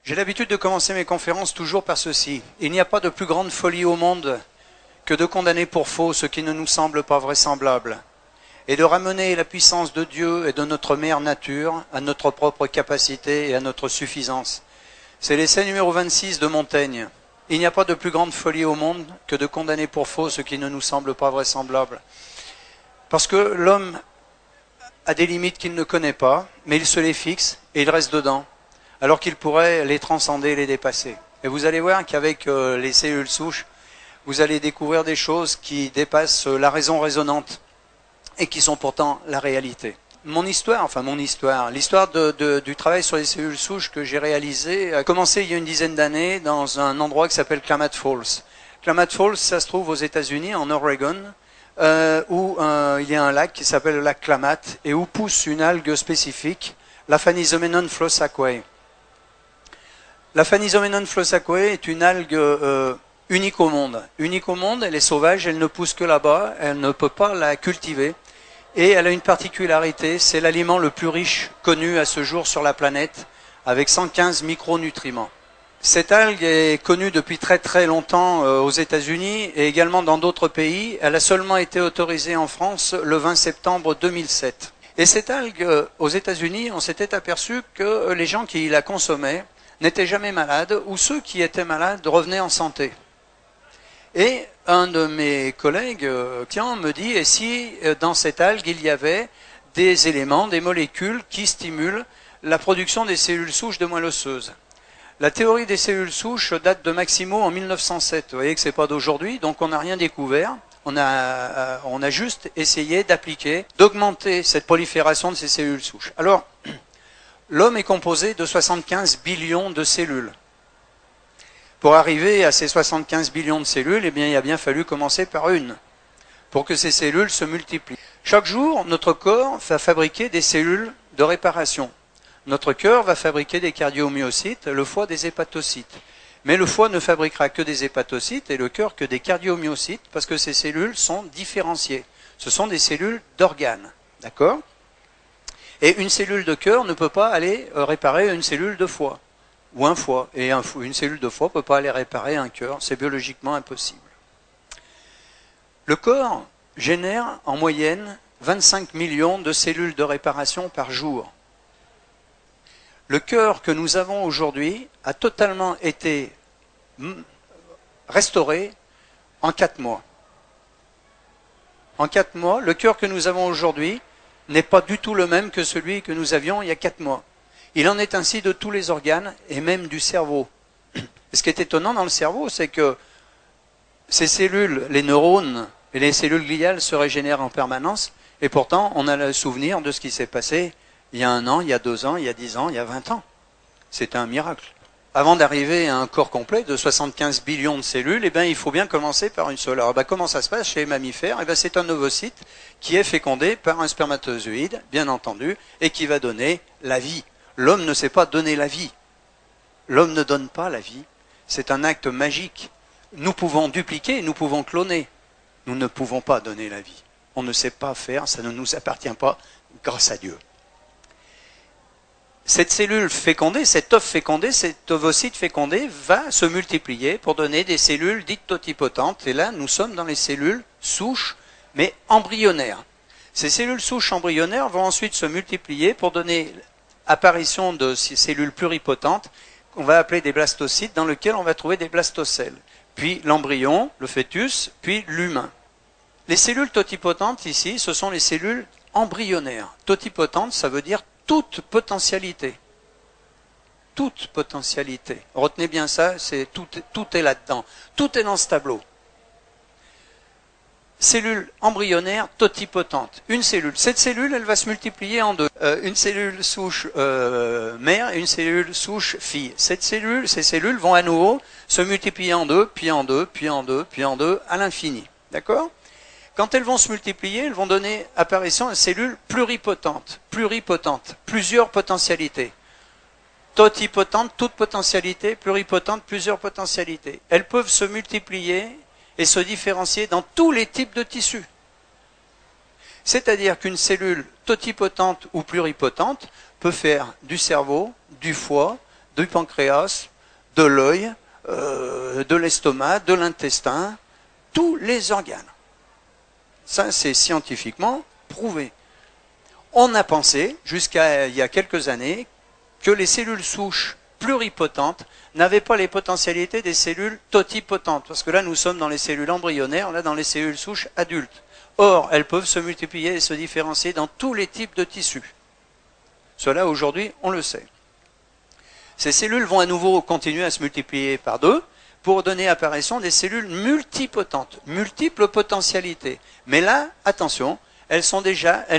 J'ai l'habitude de commencer mes conférences toujours par ceci. Il n'y a pas de plus grande folie au monde que de condamner pour faux ce qui ne nous semble pas vraisemblable, et de ramener la puissance de Dieu et de notre mère nature à notre propre capacité et à notre suffisance. C'est l'essai numéro 26 de Montaigne. Il n'y a pas de plus grande folie au monde que de condamner pour faux ce qui ne nous semble pas vraisemblable. Parce que l'homme a des limites qu'il ne connaît pas, mais il se les fixe et il reste dedans, alors qu'il pourrait les transcender, les dépasser. Et vous allez voir qu'avec les cellules souches, vous allez découvrir des choses qui dépassent la raison raisonnante et qui sont pourtant la réalité. L'histoire du travail sur les cellules souches que j'ai réalisé a commencé il y a une dizaine d'années dans un endroit qui s'appelle Klamath Falls. Klamath Falls, ça se trouve aux États-Unis, en Oregon, où il y a un lac qui s'appelle le lac Klamath et où pousse une algue spécifique, la Phanizomenon flossacquae. La Phanizomenon flossacquae est une algue unique au monde. Unique au monde, elle est sauvage, elle ne pousse que là-bas, elle ne peut pas la cultiver. Et elle a une particularité, c'est l'aliment le plus riche connu à ce jour sur la planète, avec 115 micronutriments. Cette algue est connue depuis très très longtemps aux États-Unis et également dans d'autres pays. Elle a seulement été autorisée en France le 20 septembre 2007. Et cette algue, aux États-Unis, on s'était aperçu que les gens qui la consommaient n'étaient jamais malades, ou ceux qui étaient malades revenaient en santé. Et un de mes collègues me dit, et si dans cette algue il y avait des éléments, des molécules qui stimulent la production des cellules souches de moelle osseuse. La théorie des cellules souches date de Maximo en 1907. Vous voyez que c'est pas d'aujourd'hui, donc on n'a rien découvert. On a juste essayé d'appliquer, d'augmenter cette prolifération de ces cellules souches. Alors, l'homme est composé de 75 billions de cellules. Pour arriver à ces 75 billions de cellules, eh bien, il a bien fallu commencer par une, pour que ces cellules se multiplient. Chaque jour, notre corps va fabriquer des cellules de réparation. Notre cœur va fabriquer des cardiomyocytes, le foie des hépatocytes. Mais le foie ne fabriquera que des hépatocytes et le cœur que des cardiomyocytes, parce que ces cellules sont différenciées. Ce sont des cellules d'organes. D'accord ? Et une cellule de cœur ne peut pas aller réparer une cellule de foie. Ou un foie. Et une cellule de foie ne peut pas aller réparer un cœur. C'est biologiquement impossible. Le corps génère en moyenne 25 millions de cellules de réparation par jour. Le cœur que nous avons aujourd'hui a totalement été restauré en 4 mois. En 4 mois, le cœur que nous avons aujourd'hui n'est pas du tout le même que celui que nous avions il y a 4 mois. Il en est ainsi de tous les organes et même du cerveau. Et ce qui est étonnant dans le cerveau, c'est que ces cellules, les neurones et les cellules gliales se régénèrent en permanence et pourtant on a le souvenir de ce qui s'est passé il y a 1 an, il y a 2 ans, il y a 10 ans, il y a 20 ans. C'est un miracle. Avant d'arriver à un corps complet de 75 billions de cellules, eh bien, il faut bien commencer par une seule. Alors, comment ça se passe chez les mammifères ? Eh bien, c'est un ovocyte qui est fécondé par un spermatozoïde, bien entendu, et qui va donner la vie. L'homme ne sait pas donner la vie. L'homme ne donne pas la vie. C'est un acte magique. Nous pouvons dupliquer, nous pouvons cloner. Nous ne pouvons pas donner la vie. On ne sait pas faire, ça ne nous appartient pas, grâce à Dieu. Cette cellule fécondée, cet œuf fécondé, cet ovocyte fécondé va se multiplier pour donner des cellules dites totipotentes. Et là, nous sommes dans les cellules souches, mais embryonnaires. Ces cellules souches embryonnaires vont ensuite se multiplier pour donner apparition de ces cellules pluripotentes qu'on va appeler des blastocytes, dans lesquels on va trouver des blastocèles. Puis l'embryon, le fœtus, puis l'humain. Les cellules totipotentes ici, ce sont les cellules embryonnaires. Totipotentes, ça veut dire toute potentialité. Toute potentialité. Retenez bien ça, tout est là-dedans. Tout est dans ce tableau. Cellule embryonnaire totipotente. Une cellule. Cette cellule, elle va se multiplier en deux. Une cellule souche mère et une cellule souche fille. Ces cellules vont à nouveau se multiplier en deux, puis en deux, puis en deux, puis en deux, à l'infini. D'accord ? Quand elles vont se multiplier, elles vont donner apparition à cellules pluripotentes. Pluripotentes. Plusieurs potentialités. Totipotentes, toute potentialité. Pluripotentes, plusieurs potentialités. Elles peuvent se multiplier et se différencier dans tous les types de tissus. C'est-à-dire qu'une cellule totipotente ou pluripotente peut faire du cerveau, du foie, du pancréas, de l'œil, de l'estomac, de l'intestin, tous les organes. Ça, c'est scientifiquement prouvé. On a pensé, jusqu'à il y a quelques années, que les cellules souches pluripotentes n'avaient pas les potentialités des cellules totipotentes. Parce que là, nous sommes dans les cellules embryonnaires, là, dans les cellules souches adultes. Or, elles peuvent se multiplier et se différencier dans tous les types de tissus. Cela, aujourd'hui, on le sait. Ces cellules vont à nouveau continuer à se multiplier par deux pour donner apparition des cellules multipotentes, multiples potentialités. Mais là, attention, elles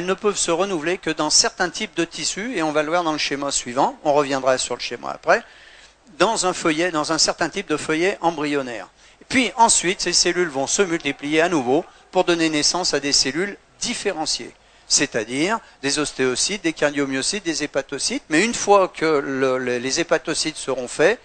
ne peuvent se renouveler que dans certains types de tissus, et on va le voir dans le schéma suivant, on reviendra sur le schéma après, dans un feuillet, dans un certain type de feuillet embryonnaire. Puis ensuite, ces cellules vont se multiplier à nouveau pour donner naissance à des cellules différenciées, c'est-à-dire des ostéocytes, des cardiomyocytes, des hépatocytes. Mais une fois que les hépatocytes seront faits,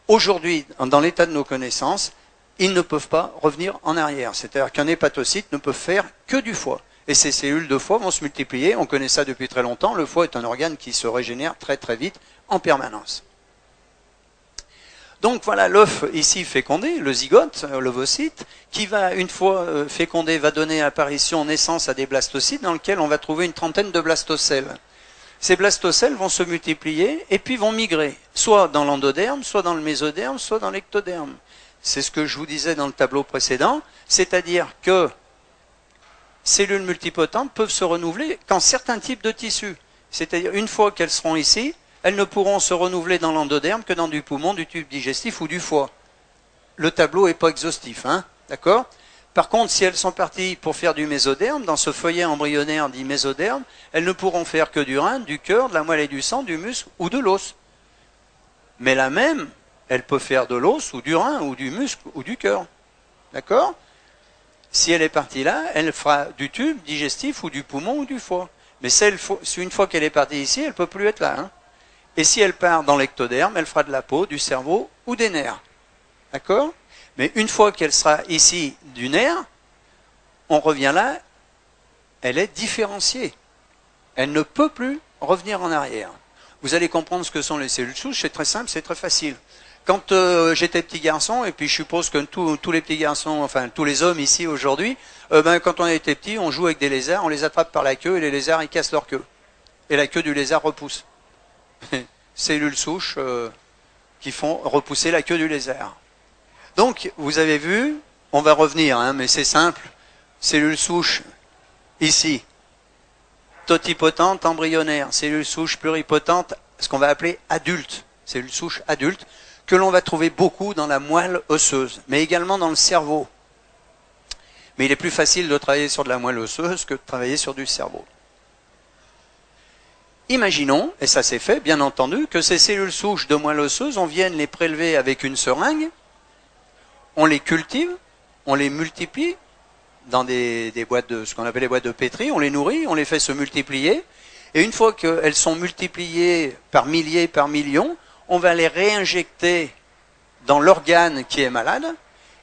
aujourd'hui, dans l'état de nos connaissances, ils ne peuvent pas revenir en arrière. C'est-à-dire qu'un hépatocyte ne peut faire que du foie. Et ces cellules de foie vont se multiplier, on connaît ça depuis très longtemps, le foie est un organe qui se régénère très très vite, en permanence. Donc voilà l'œuf ici fécondé, le zygote, l'ovocyte, qui va, une fois fécondé, va donner apparition, naissance à des blastocytes dans lesquels on va trouver une trentaine de blastocèles. Ces blastocèles vont se multiplier et puis vont migrer, soit dans l'endoderme, soit dans le mésoderme, soit dans l'ectoderme. C'est ce que je vous disais dans le tableau précédent, c'est-à-dire que cellules multipotentes peuvent se renouveler qu'en certains types de tissus. C'est-à-dire, une fois qu'elles seront ici, elles ne pourront se renouveler dans l'endoderme que dans du poumon, du tube digestif ou du foie. Le tableau n'est pas exhaustif, hein, d'accord? Par contre, si elles sont parties pour faire du mésoderme, dans ce feuillet embryonnaire dit mésoderme, elles ne pourront faire que du rein, du cœur, de la moelle et du sang, du muscle ou de l'os. Mais la même, elle peut faire de l'os ou du rein ou du muscle ou du cœur. D'accord? Si elle est partie là, elle fera du tube digestif ou du poumon ou du foie. Mais une fois qu'elle est partie ici, elle ne peut plus être là. Hein. Et si elle part dans l'ectoderme, elle fera de la peau, du cerveau ou des nerfs. D'accord? Mais une fois qu'elle sera ici du nerf, on revient là, elle est différenciée. Elle ne peut plus revenir en arrière. Vous allez comprendre ce que sont les cellules souches, c'est très simple, c'est très facile. Quand j'étais petit garçon, et puis je suppose que tous les petits garçons, enfin tous les hommes ici aujourd'hui, quand on était petit, on joue avec des lézards, on les attrape par la queue et les lézards ils cassent leur queue. Et la queue du lézard repousse. Cellules souches qui font repousser la queue du lézard. Donc, vous avez vu, on va revenir, hein, mais c'est simple. Cellules souches, ici. Totipotentes, embryonnaires. Cellules souches pluripotentes, ce qu'on va appeler adultes. Cellules souches adultes, que l'on va trouver beaucoup dans la moelle osseuse, mais également dans le cerveau. Mais il est plus facile de travailler sur de la moelle osseuse que de travailler sur du cerveau. Imaginons, et ça c'est fait, bien entendu, que ces cellules souches de moelle osseuse, on vienne les prélever avec une seringue, on les cultive, on les multiplie dans des boîtes de, ce qu'on appelle les boîtes de pétri, on les nourrit, on les fait se multiplier, et une fois qu'elles sont multipliées par milliers, par millions, on va les réinjecter dans l'organe qui est malade,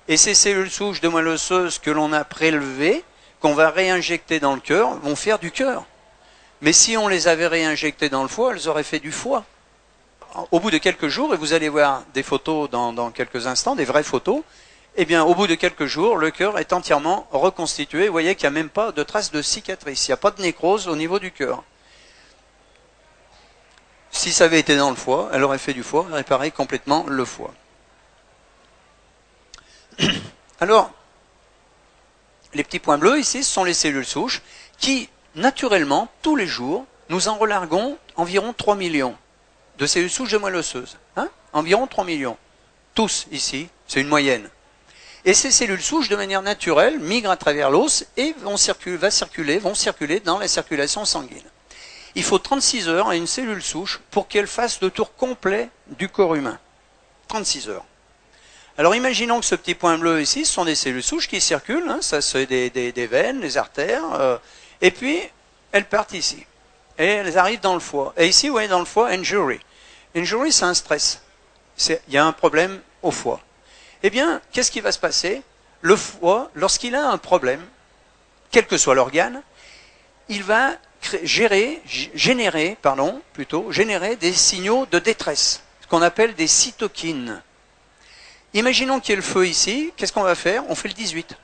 et ces cellules souches de moelle osseuse que l'on a prélevées, qu'on va réinjecter dans le cœur, vont faire du cœur. Mais si on les avait réinjectées dans le foie, elles auraient fait du foie. Au bout de quelques jours, et vous allez voir des photos dans quelques instants, des vraies photos, eh bien, au bout de quelques jours, le cœur est entièrement reconstitué. Vous voyez qu'il n'y a même pas de traces de cicatrices, il n'y a pas de nécrose au niveau du cœur. Si ça avait été dans le foie, elle aurait fait du foie, réparé complètement le foie. Alors, les petits points bleus ici, ce sont les cellules souches qui, naturellement, tous les jours, nous en relarguons environ 3 millions de cellules souches de moelle osseuse. Hein, environ 3 millions. Tous ici, c'est une moyenne. Et ces cellules souches, de manière naturelle, migrent à travers l'os et vont circuler dans la circulation sanguine. Il faut 36 heures à une cellule souche pour qu'elle fasse le tour complet du corps humain. 36 heures. Alors imaginons que ce petit point bleu ici, ce sont des cellules souches qui circulent, hein, ça c'est des veines, des artères, et puis elles partent ici. Et elles arrivent dans le foie. Et ici, vous voyez dans le foie, injury. Injury, c'est un stress. Il y a un problème au foie. Eh bien, qu'est-ce qui va se passer? Le foie, lorsqu'il a un problème, quel que soit l'organe, il va générer des signaux de détresse, ce qu'on appelle des cytokines. Imaginons qu'il y ait le feu ici, qu'est-ce qu'on va faire? On fait le 18.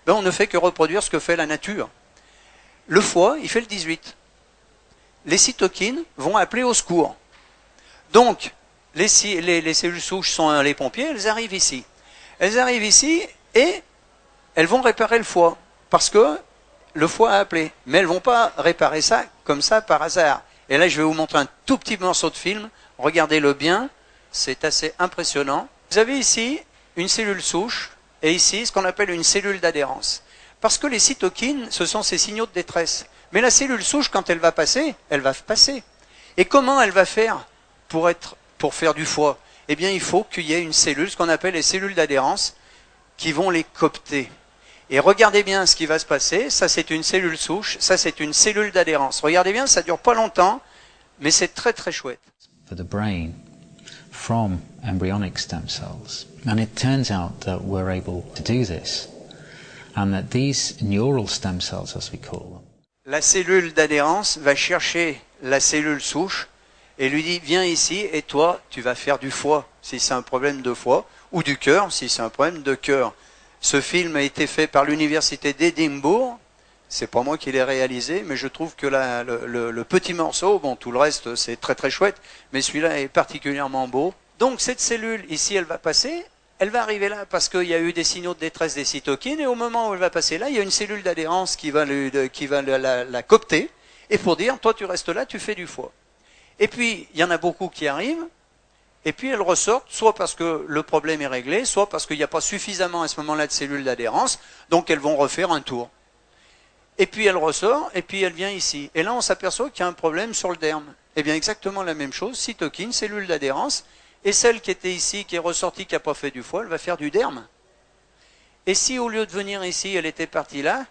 Ben, on ne fait que reproduire ce que fait la nature. Le foie, il fait le 18. Les cytokines vont appeler au secours. Donc, les cellules souches sont les pompiers, elles arrivent ici. Elles arrivent ici et elles vont réparer le foie, parce que le foie a appelé. Mais elles ne vont pas réparer ça comme ça par hasard. Et là, je vais vous montrer un tout petit morceau de film. Regardez-le bien, c'est assez impressionnant. Vous avez ici une cellule souche et ici ce qu'on appelle une cellule d'adhérence. Parce que les cytokines, ce sont ces signaux de détresse. Mais la cellule souche, quand elle va passer, elle va passer. Et comment elle va faire pour faire du foie? Eh bien, il faut qu'il y ait une cellule, ce qu'on appelle les cellules d'adhérence, qui vont les coopter. Et regardez bien ce qui va se passer. Ça, c'est une cellule souche. Ça, c'est une cellule d'adhérence. Regardez bien, ça dure pas longtemps, mais c'est très très chouette. For the brain from embryonic stem cells. And it turns out that we're able to do this. And that these neural stem cells, as we call them, la cellule d'adhérence va chercher la cellule souche et lui dit viens ici et toi tu vas faire du foie si c'est un problème de foie ou du cœur si c'est un problème de cœur. Ce film a été fait par l'université d'Édimbourg. C'est pas moi qui l'ai réalisé, mais je trouve que le petit morceau, bon tout le reste c'est très très chouette, mais celui-là est particulièrement beau. Donc cette cellule ici elle va passer. Elle va arriver là parce qu'il y a eu des signaux de détresse des cytokines et au moment où elle va passer là, il y a une cellule d'adhérence qui va la coopter et pour dire, toi tu restes là, tu fais du foie. Et puis, il y en a beaucoup qui arrivent et puis elles ressortent, soit parce que le problème est réglé, soit parce qu'il n'y a pas suffisamment à ce moment-là de cellules d'adhérence, donc elles vont refaire un tour. Et puis elle ressort et puis elle vient ici. Et là, on s'aperçoit qu'il y a un problème sur le derme. Eh bien, exactement la même chose, cytokine, cellule d'adhérence. Et celle qui était ici, qui est ressortie, qui n'a pas fait du foie, elle va faire du derme. Et si au lieu de venir ici, elle était partie là,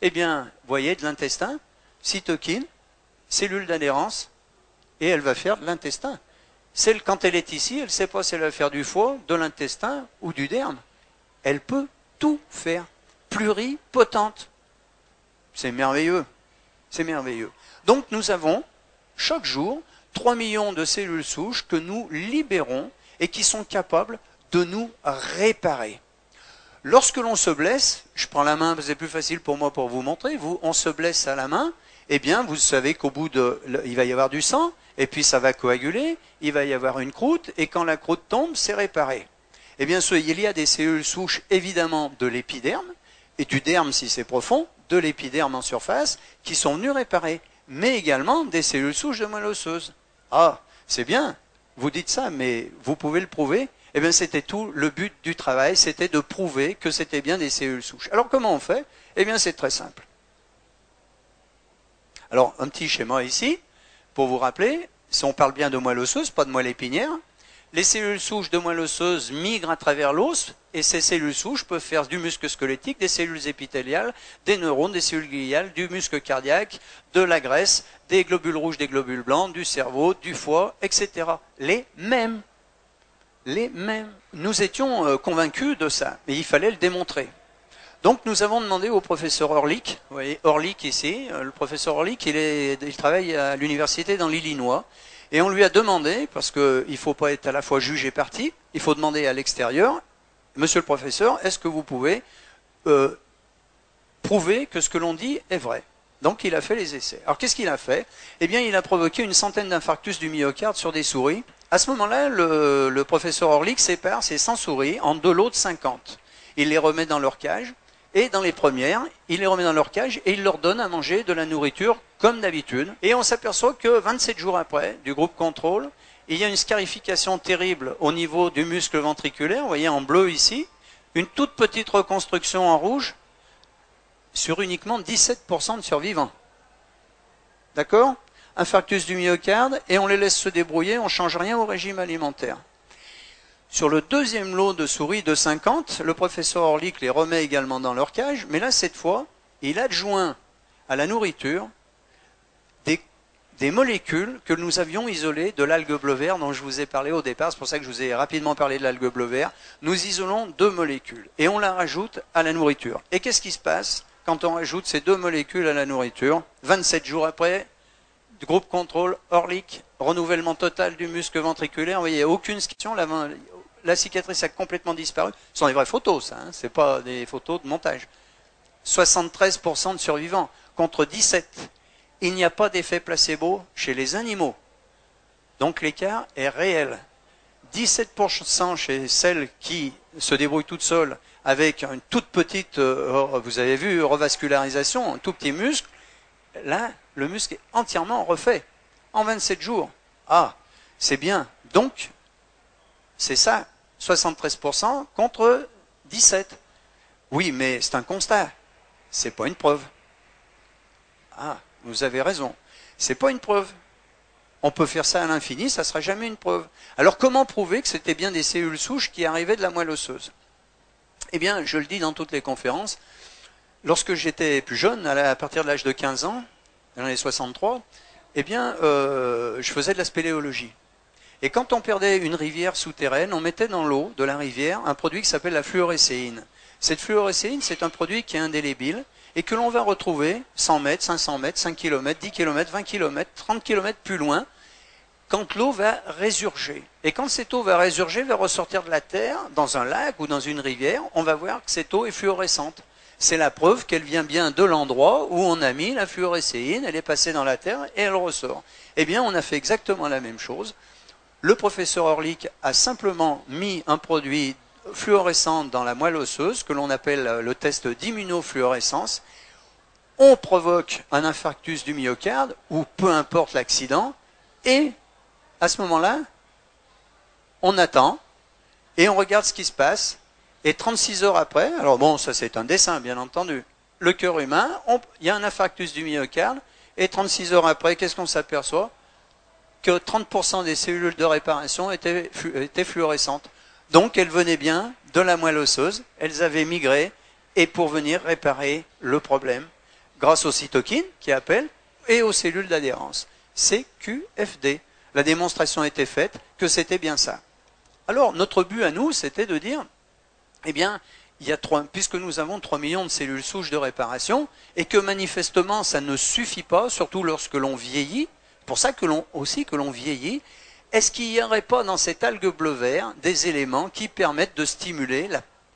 eh bien, vous voyez, de l'intestin, cytokine, cellule d'adhérence, et elle va faire de l'intestin. Celle, quand elle est ici, elle ne sait pas si elle va faire du foie, de l'intestin ou du derme. Elle peut tout faire. Pluripotente. C'est merveilleux. C'est merveilleux. Donc nous avons, chaque jour, 3 millions de cellules souches que nous libérons et qui sont capables de nous réparer. Lorsque l'on se blesse, je prends la main, c'est plus facile pour moi pour vous montrer, on se blesse à la main, eh bien vous savez qu'au bout il va y avoir du sang, et puis ça va coaguler, il va y avoir une croûte, et quand la croûte tombe, c'est réparé. Eh bien il y a des cellules souches évidemment de l'épiderme, et du derme si c'est profond, de l'épiderme en surface, qui sont venues réparer, mais également des cellules souches de moelle osseuse. Ah, c'est bien, vous dites ça, mais vous pouvez le prouver. Eh bien, c'était tout le but du travail, c'était de prouver que c'était bien des cellules souches. Alors, comment on fait? Eh bien, c'est très simple. Alors, un petit schéma ici, pour vous rappeler, si on parle bien de moelle osseuse, pas de moelle épinière, les cellules souches de moelle osseuse migrent à travers l'os, et ces cellules souches peuvent faire du muscle squelettique, des cellules épithéliales, des neurones, des cellules gliales, du muscle cardiaque, de la graisse, des globules rouges, des globules blancs, du cerveau, du foie, etc. Les mêmes. Les mêmes. Nous étions convaincus de ça, mais il fallait le démontrer. Donc nous avons demandé au professeur Orlik, vous voyez Orlik ici, le professeur Orlik, il travaille à l'université dans l'Illinois, et on lui a demandé, parce qu'il ne faut pas être à la fois juge et partie, il faut demander à l'extérieur, monsieur le professeur, est-ce que vous pouvez prouver que ce que l'on dit est vrai? Donc il a fait les essais. Alors qu'est-ce qu'il a fait? Eh bien il a provoqué une centaine d'infarctus du myocarde sur des souris. À ce moment-là, le professeur Orlik sépare ces 100 souris en 2 lots de 50. Il les remet dans leur cage, et dans les premières, il les remet dans leur cage et il leur donne à manger de la nourriture comme d'habitude. Et on s'aperçoit que 27 jours après, du groupe contrôle, il y a une scarification terrible au niveau du muscle ventriculaire, vous voyez en bleu ici, une toute petite reconstruction en rouge sur uniquement 17% de survivants. D'accord? Infarctus du myocarde, et on les laisse se débrouiller, on ne change rien au régime alimentaire. Sur le deuxième lot de souris de 50, le professeur Orlik les remet également dans leur cage, mais là, cette fois, il adjoint à la nourriture des molécules que nous avions isolées de l'algue bleu vert dont je vous ai parlé au départ, c'est pour ça que je vous ai rapidement parlé de l'algue bleu vert. Nous isolons 2 molécules et on la rajoute à la nourriture. Et qu'est-ce qui se passe quand on rajoute ces 2 molécules à la nourriture? 27 jours après, groupe contrôle, Orlik renouvellement total du muscle ventriculaire. Vous voyez, il n'y a aucune scission. La cicatrice a complètement disparu. Ce sont des vraies photos, ça. Hein, ce n'est pas des photos de montage. 73% de survivants contre 17%. Il n'y a pas d'effet placebo chez les animaux. Donc l'écart est réel. 17% chez celles qui se débrouillent toutes seules avec une toute petite, vous avez vu, revascularisation, un tout petit muscle. Là, le muscle est entièrement refait en 27 jours. Ah, c'est bien. Donc, c'est ça, 73% contre 17%. Oui, mais c'est un constat. C'est pas une preuve. Ah, vous avez raison. C'est pas une preuve. On peut faire ça à l'infini, ça ne sera jamais une preuve. Alors comment prouver que c'était bien des cellules souches qui arrivaient de la moelle osseuse? Eh bien, je le dis dans toutes les conférences, lorsque j'étais plus jeune, à partir de l'âge de 15 ans, dans les 63, eh bien, je faisais de la spéléologie. Et quand on perdait une rivière souterraine, on mettait dans l'eau de la rivière un produit qui s'appelle la fluorécéine. Cette fluorécéine, c'est un produit qui est indélébile et que l'on va retrouver 100 mètres, 500 mètres, 5 km, 10 km, 20 km, 30 km plus loin, quand l'eau va résurger. Et quand cette eau va résurger, va ressortir de la terre, dans un lac ou dans une rivière, on va voir que cette eau est fluorescente. C'est la preuve qu'elle vient bien de l'endroit où on a mis la fluorécéine, elle est passée dans la terre et elle ressort. Eh bien, on a fait exactement la même chose. Le professeur Orlik a simplement mis un produit fluorescent dans la moelle osseuse, que l'on appelle le test d'immunofluorescence. On provoque un infarctus du myocarde, ou peu importe l'accident, et à ce moment-là, on attend, et on regarde ce qui se passe, et 36 heures après, alors bon, ça c'est un dessin bien entendu, le cœur humain, il y a un infarctus du myocarde, et 36 heures après, qu'est-ce qu'on s'aperçoit? Que 30% des cellules de réparation étaient fluorescentes. Donc elles venaient bien de la moelle osseuse, elles avaient migré, et pour venir réparer le problème, grâce aux cytokines qui appellent, et aux cellules d'adhérence. CQFD. La démonstration était faite que c'était bien ça. Alors notre but à nous, c'était de dire, eh bien, puisque nous avons 3 millions de cellules souches de réparation, et que manifestement ça ne suffit pas, surtout lorsque l'on vieillit, pour ça que l'on vieillit, est-ce qu'il n'y aurait pas dans cette algue bleu-vert des éléments qui permettent de stimuler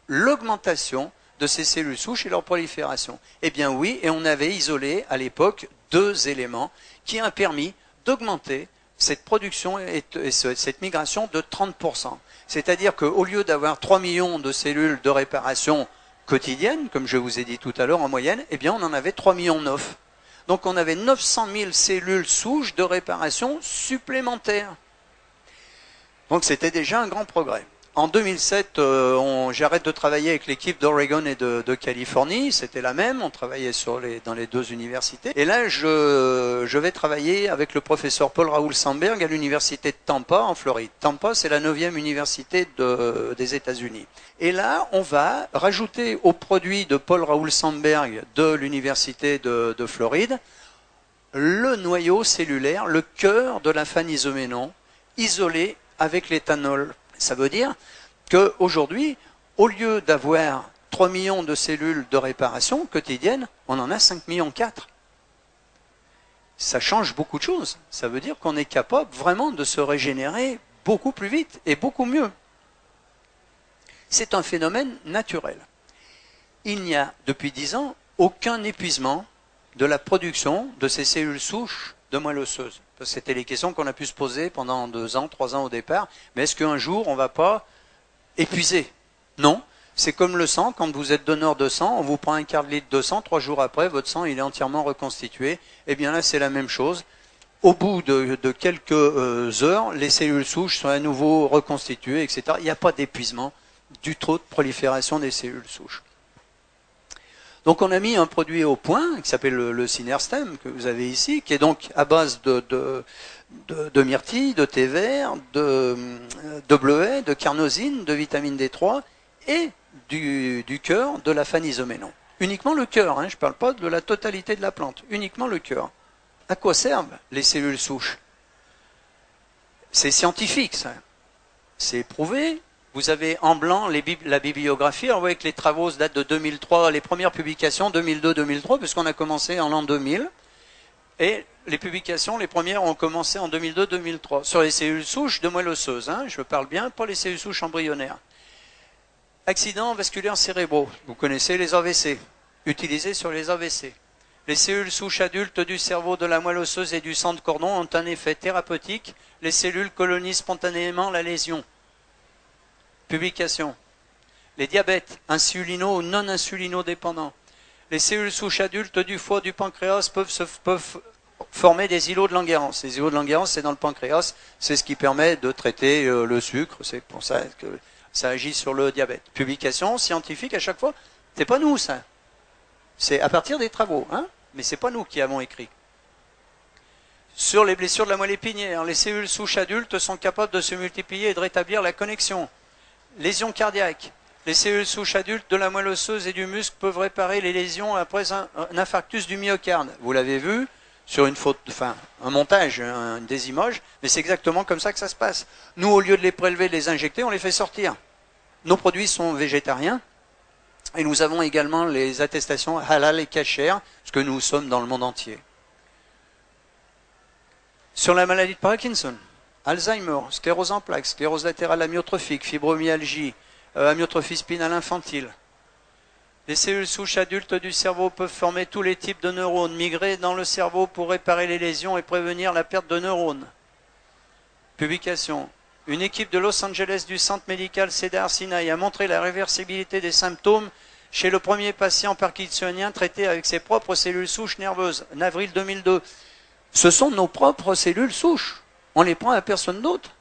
l'augmentation de ces cellules souches et leur prolifération? Eh bien oui, et on avait isolé à l'époque 2 éléments qui ont permis d'augmenter cette production et cette migration de 30%. C'est-à-dire qu'au lieu d'avoir 3 millions de cellules de réparation quotidiennes, comme je vous ai dit tout à l'heure en moyenne, eh bien on en avait 3 millions 9. Donc on avait 900 000 cellules souches de réparation supplémentaires. Donc c'était déjà un grand progrès. En 2007, j'arrête de travailler avec l'équipe d'Oregon et de Californie, c'était la même, on travaillait dans les 2 universités. Et là, je vais travailler avec le professeur Paul Raoul Sandberg à l'université de Tampa, en Floride. Tampa, c'est la 9e université des États-Unis. Et là, on va rajouter au produit de Paul Raoul Sandberg de l'université de Floride le noyau cellulaire, le cœur de la phanisoménon, isolé avec l'éthanol. Ça veut dire qu'aujourd'hui, au lieu d'avoir 3 millions de cellules de réparation quotidiennes, on en a 5 millions 4. Ça change beaucoup de choses. Ça veut dire qu'on est capable vraiment de se régénérer beaucoup plus vite et beaucoup mieux. C'est un phénomène naturel. Il n'y a, depuis 10 ans, aucun épuisement de la production de ces cellules souches de moelle osseuse. C'était les questions qu'on a pu se poser pendant 2 ans, 3 ans au départ. Mais est-ce qu'un jour, on ne va pas épuiser? Non. C'est comme le sang. Quand vous êtes donneur de sang, on vous prend un quart de litre de sang. 3 jours après, votre sang il est entièrement reconstitué. Eh bien là, c'est la même chose. Au bout de quelques heures, les cellules souches sont à nouveau reconstituées, etc. Il n'y a pas d'épuisement du taux de prolifération des cellules souches. Donc on a mis un produit au point qui s'appelle le Synerstem que vous avez ici, qui est donc à base de myrtille, de thé vert, de bleuet, de carnosine, de vitamine D3 et du cœur de la phanisoménon. Uniquement le cœur, hein, je ne parle pas de la totalité de la plante, uniquement le cœur. À quoi servent les cellules souches? C'est scientifique ça, c'est prouvé. Vous avez en blanc la bibliographie. Alors vous voyez que les travaux datent de 2003, les premières publications 2002-2003, puisqu'on a commencé en l'an 2000. Et les publications, les premières ont commencé en 2002-2003, sur les cellules souches de moelle osseuse, hein, je parle bien, pas les cellules souches embryonnaires. Accidents vasculaires cérébraux, vous connaissez les AVC, utilisés sur les AVC. Les cellules souches adultes du cerveau, de la moelle osseuse et du sang de cordon ont un effet thérapeutique. Les cellules colonisent spontanément la lésion. Publication. Les diabètes, insulino ou non insulino-dépendants. Les cellules souches adultes du foie, du pancréas peuvent former des îlots de Langerhans. Les îlots de Langerhans, c'est dans le pancréas, c'est ce qui permet de traiter le sucre, c'est pour ça que ça agit sur le diabète. Publication scientifique à chaque fois, c'est pas nous ça. C'est à partir des travaux, hein, mais c'est pas nous qui avons écrit. Sur les blessures de la moelle épinière, les cellules souches adultes sont capables de se multiplier et de rétablir la connexion. Lésions cardiaques. Les cellules souches adultes de la moelle osseuse et du muscle peuvent réparer les lésions après un infarctus du myocarde. Vous l'avez vu sur une photo, enfin un montage, des images, mais c'est exactement comme ça que ça se passe. Nous, au lieu de les prélever, de les injecter, on les fait sortir. Nos produits sont végétariens et nous avons également les attestations halal et kasher, parce que nous sommes dans le monde entier. Sur la maladie de Parkinson, Alzheimer, sclérose en plaques, sclérose latérale amyotrophique, fibromyalgie, amyotrophie spinale infantile. Les cellules souches adultes du cerveau peuvent former tous les types de neurones, migrer dans le cerveau pour réparer les lésions et prévenir la perte de neurones. Publication. Une équipe de Los Angeles du centre médical Cedars-Sinai a montré la réversibilité des symptômes chez le premier patient parkinsonien traité avec ses propres cellules souches nerveuses, en avril 2002. Ce sont nos propres cellules souches. On les prend à personne d'autre.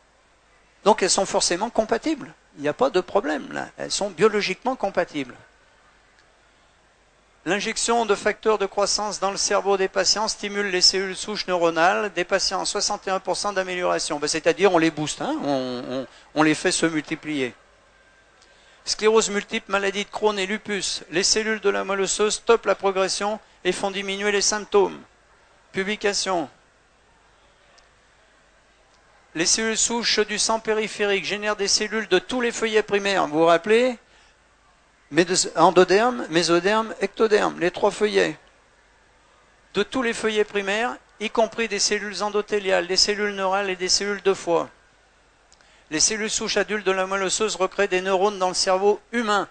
Donc elles sont forcément compatibles. Il n'y a pas de problème là. Elles sont biologiquement compatibles. L'injection de facteurs de croissance dans le cerveau des patients stimule les cellules souches neuronales des patients, 61% d'amélioration. Ben, c'est-à-dire on les booste, hein, on les fait se multiplier. Sclérose multiple, maladie de Crohn et lupus. Les cellules de la moelle osseuse stoppent la progression et font diminuer les symptômes. Publication. Les cellules souches du sang périphérique génèrent des cellules de tous les feuillets primaires. Vous vous rappelez ? Endoderme, mésoderme, ectoderme, les trois feuillets. De tous les feuillets primaires, y compris des cellules endothéliales, des cellules neurales et des cellules de foie. Les cellules souches adultes de la moelle osseuse recréent des neurones dans le cerveau humain.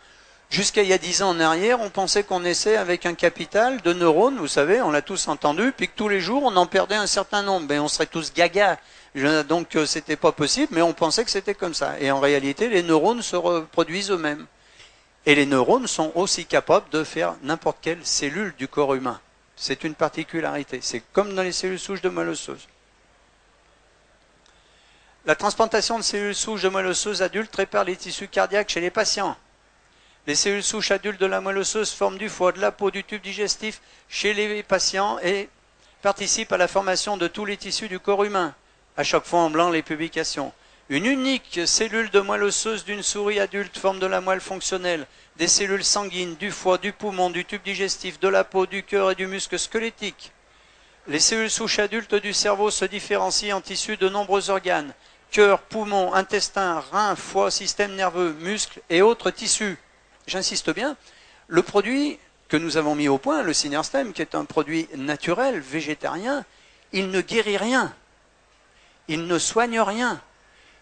Jusqu'à il y a 10 ans en arrière, on pensait qu'on naissait avec un capital de neurones, vous savez, on l'a tous entendu, puis que tous les jours, on en perdait un certain nombre. Ben, on serait tous gaga. Donc, c'était pas possible, mais on pensait que c'était comme ça. Et en réalité, les neurones se reproduisent eux-mêmes. Et les neurones sont aussi capables de faire n'importe quelle cellule du corps humain. C'est une particularité. C'est comme dans les cellules souches de moelle osseuse. La transplantation de cellules souches de moelle osseuse adultes répare les tissus cardiaques chez les patients. Les cellules souches adultes de la moelle osseuse forment du foie, de la peau, du tube digestif chez les patients et participent à la formation de tous les tissus du corps humain. À chaque fois en blanc les publications. Une unique cellule de moelle osseuse d'une souris adulte forme de la moelle fonctionnelle, des cellules sanguines, du foie, du poumon, du tube digestif, de la peau, du cœur et du muscle squelettique. Les cellules souches adultes du cerveau se différencient en tissus de nombreux organes, cœur, poumon, intestin, rein, foie, système nerveux, muscles et autres tissus. J'insiste bien, le produit que nous avons mis au point, le Synerstem, qui est un produit naturel, végétarien, il ne guérit rien, il ne soigne rien.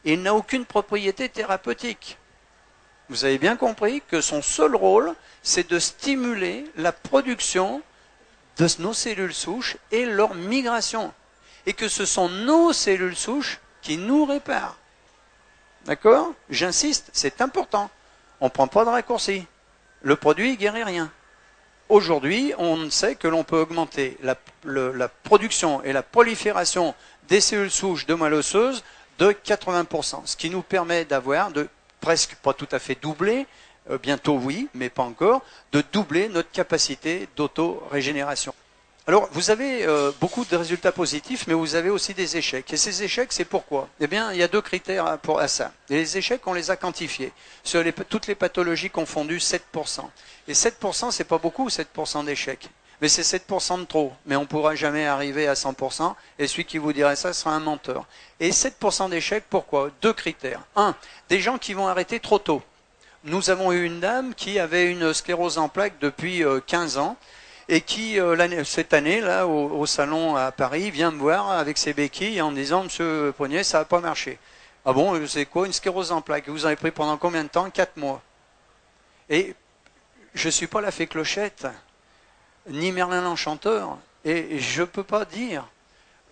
Il n'a aucune propriété thérapeutique. Vous avez bien compris que son seul rôle, c'est de stimuler la production de nos cellules souches et leur migration. Et que ce sont nos cellules souches qui nous réparent. D'accord ? J'insiste, c'est important. On ne prend pas de raccourci. Le produit ne guérit rien. Aujourd'hui, on sait que l'on peut augmenter la production et la prolifération des cellules souches de moelle osseuse de 80%, ce qui nous permet d'avoir, de presque pas tout à fait doubler, bientôt oui, mais pas encore, de doubler notre capacité d'auto-régénération. Alors, vous avez beaucoup de résultats positifs, mais vous avez aussi des échecs. Et ces échecs, c'est pourquoi ? Eh bien, il y a 2 critères à ça. Et les échecs, on les a quantifiés. Sur toutes les pathologies confondues, 7%. Et 7%, c'est pas beaucoup, 7% d'échecs. Mais c'est 7% de trop. Mais on ne pourra jamais arriver à 100%. Et celui qui vous dirait ça sera un menteur. Et 7% d'échecs, pourquoi ? 2 critères. 1, des gens qui vont arrêter trop tôt. Nous avons eu une dame qui avait une sclérose en plaques depuis 15 ans. et qui, cette année, là, au salon à Paris, vient me voir avec ses béquilles en me disant, Monsieur Poignet, ça n'a pas marché. Ah bon, c'est quoi une sclérose en plaques? Vous en avez pris pendant combien de temps? 4 mois. Et je ne suis pas la fée Clochette, ni Merlin l'Enchanteur, et je ne peux pas dire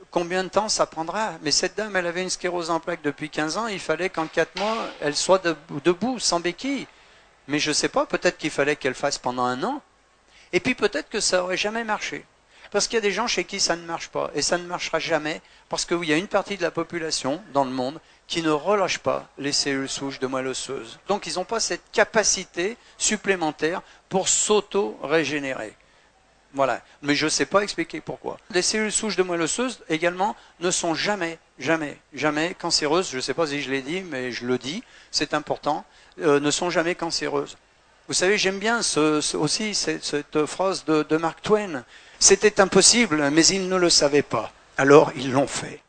combien de temps ça prendra. Mais cette dame, elle avait une sclérose en plaques depuis 15 ans, il fallait qu'en 4 mois, elle soit debout, sans béquille. Mais je ne sais pas, peut-être qu'il fallait qu'elle fasse pendant 1 an. Et puis peut-être que ça n'aurait jamais marché. Parce qu'il y a des gens chez qui ça ne marche pas. Et ça ne marchera jamais, parce qu'il y a une partie de la population dans le monde qui ne relâche pas les cellules souches de moelle osseuse. Donc ils n'ont pas cette capacité supplémentaire pour s'auto-régénérer. Voilà. Mais je ne sais pas expliquer pourquoi. Les cellules souches de moelle osseuse, également, ne sont jamais cancéreuses. Je ne sais pas si je l'ai dit, mais je le dis, c'est important, ne sont jamais cancéreuses. Vous savez, j'aime bien aussi cette phrase de Mark Twain. C'était impossible, mais ils ne le savaient pas. Alors ils l'ont fait.